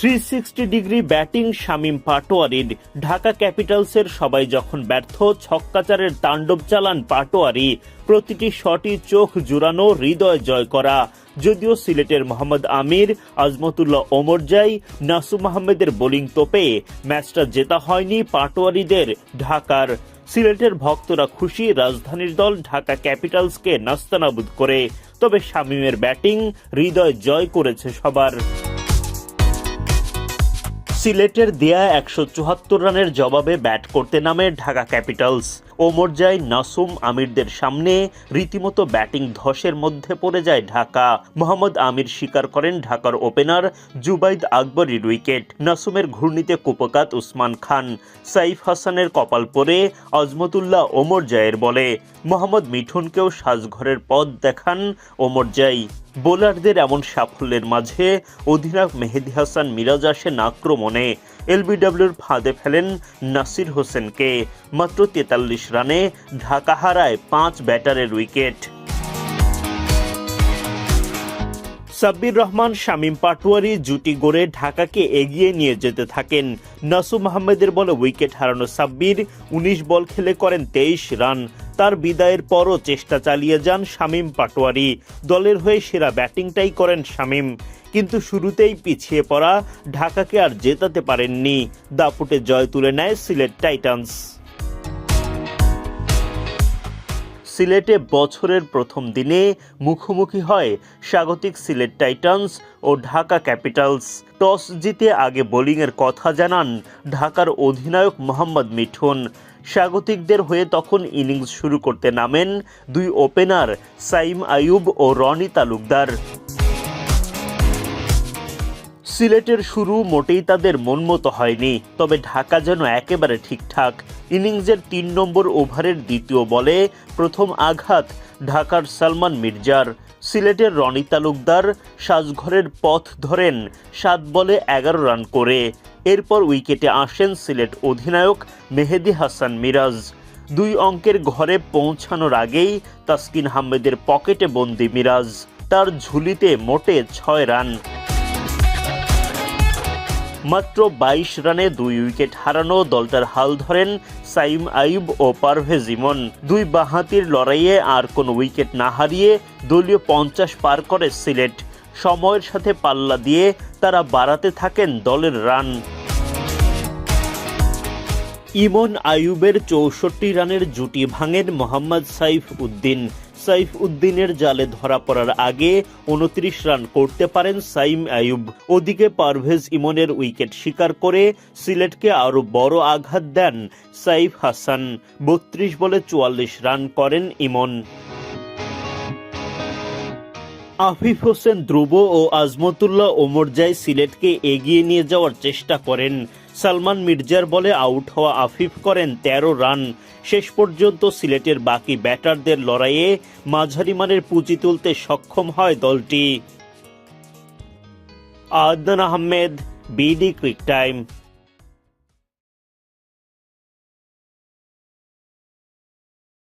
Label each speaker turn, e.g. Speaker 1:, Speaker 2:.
Speaker 1: 360 degree batting Shamim পাটোয়ারির। Dhaka ক্যাপিটালসের সবাই যখন ব্যর্থ, ছক্কাচারের তাণ্ডব চালান পাটোয়ারি। প্রতিটি শটই চোখ জুড়ানো, হৃদয় জয় করা। যদিও সিলেটের মোহাম্মদ আমির, আজমতুল্লাহ ওমরজাই, নাসুম আহমেদের বোলিং তোপে ম্যাচটা জেতা হয়নি পাটোয়ারিদের ঢাকার। সিলেটের ভক্তরা খুশি, রাজধানীর দল ঢাকা ক্যাপিটালসকে নাস্তানাবুদ করে। তবে শামীমের ব্যাটিং হৃদয় জয় করেছে সবার। সিলেটের দেয়া 174 রানের জবাবে ব্যাট করতে নামে ঢাকা ক্যাপিটালস। ওমরজাই, নাসুম আমিরদের সামনে রীতিমতো ব্যাটিং ধসের মধ্যে পড়ে যায় ঢাকা। মোহাম্মদ আমির স্বীকার করেন ঢাকার ওপেনার জুবাইদ আকবরীর উইকেট। নাসুমের ঘূর্ণিতে কুপকাত উসমান খান। সাইফ হাসানের কপাল পরে আজমতুল্লাহ ওমরজাইয়ের বলে। মোহাম্মদ মিঠুনকেও সাজঘরের পথ দেখান ওমরজাই। বোলারদের এমন সাফল্যের মাঝে অধিনায়ক মেহেদী হাসান মিরাজ আসেন আক্রমণে। এলবিডব্লিউর ফাঁদে ফেলেন নাসির হোসেনকে। মাত্র 43 রানে ঢাকা হারায় 5 ব্যাটারের উইকেট। সাব্বির রহমান, শামীম পাটোয়ারি জুটি গড়ে ঢাকাকে এগিয়ে নিয়ে যেতে থাকেন। নাসুম আহমেদের বলে উইকেট হারানো সাব্বির 19 বল খেলে করেন 23 রান। তার বিদায়ের পরও চেষ্টা চালিয়ে যান শামীম পাটোয়ারি। দলের হয়ে সেরা ব্যাটিংটাই করেন শামীম, কিন্তু শুরুতেই পিছিয়ে পড়া ঢাকাকে আর জেতাতে পারেননি। দাপুটে জয় তুলে নেয় সিলেট টাইটান্স। সিলেটে বছরের প্রথম দিনে মুখোমুখি হয় স্বাগতিক সিলেট টাইটান্স ও ঢাকা ক্যাপিটালস। টস জিতে আগে বোলিংয়ের কথা জানান ঢাকার অধিনায়ক মোহাম্মদ মিঠুন। স্বাগতিকদের হয়ে তখন ইনিংস শুরু করতে নামেন দুই ওপেনার সাইম আইয়ুব ও রনি তালুকদার। সিলেটের শুরু মোটেই তাদের মনমতো হয়নি, তবে ঢাকা যেন একেবারে ঠিকঠাক। ইনিংসের 3 নম্বর ওভারের দ্বিতীয় বলে প্রথম আঘাত ঢাকার সালমান মির্জার। সিলেটের রনি তালুকদার সাজঘরের পথ ধরেন 7 বলে 11 রান করে। এরপর উইকেটে আসেন সিলেট অধিনায়ক মেহেদী হাসান মিরাজ। 2 অঙ্কের ঘরে পৌঁছানোর আগেই তাসকিন আহমেদের পকেটে বন্দি মিরাজ। তার ঝুলিতে মোটে 6 রান। মাত্র 22 রানে 2 উইকেট হারানো দলটার হাল ধরেন সাইম আইয়ুব ও পারভেজ ইমন। 2 বাঁহাতির লড়াইয়ে আর কোনো উইকেট না হারিয়ে দলীয় 50 পার করে সিলেট। সময়ের সাথে পাল্লা দিয়ে তারা বাড়াতে থাকেন দলের রান। ইমন আইয়ুবের 64 রানের জুটি ভাঙেন মোহাম্মদ সাইফ উদ্দিন। সাইফ উদ্দিনের জালে ধরা পড়ার আগে 29 রান করতে পারেন সাইম আইয়ুব। ওদিকে পারভেজ ইমনের উইকেট শিকার করে সিলেটকে আরও বড় আঘাত দেন সাইফ হাসান। 32 বলে 44 রান করেন ইমন। আফিফ হোসেন ধ্রুব ও আজমতুল্লাহ ওমরজাই সিলেটকে এগিয়ে নিয়ে যাওয়ার চেষ্টা করেন। সালমান মির্জার বলে আউট হওয়া আফিফ করেন 13 রান। শেষ পর্যন্ত সিলেটের বাকি ব্যাটারদের লড়াইয়ে মাঝারি মানের পুঁজি তুলতে সক্ষম হয় দলটি। Adnan Ahmed, BD cric time.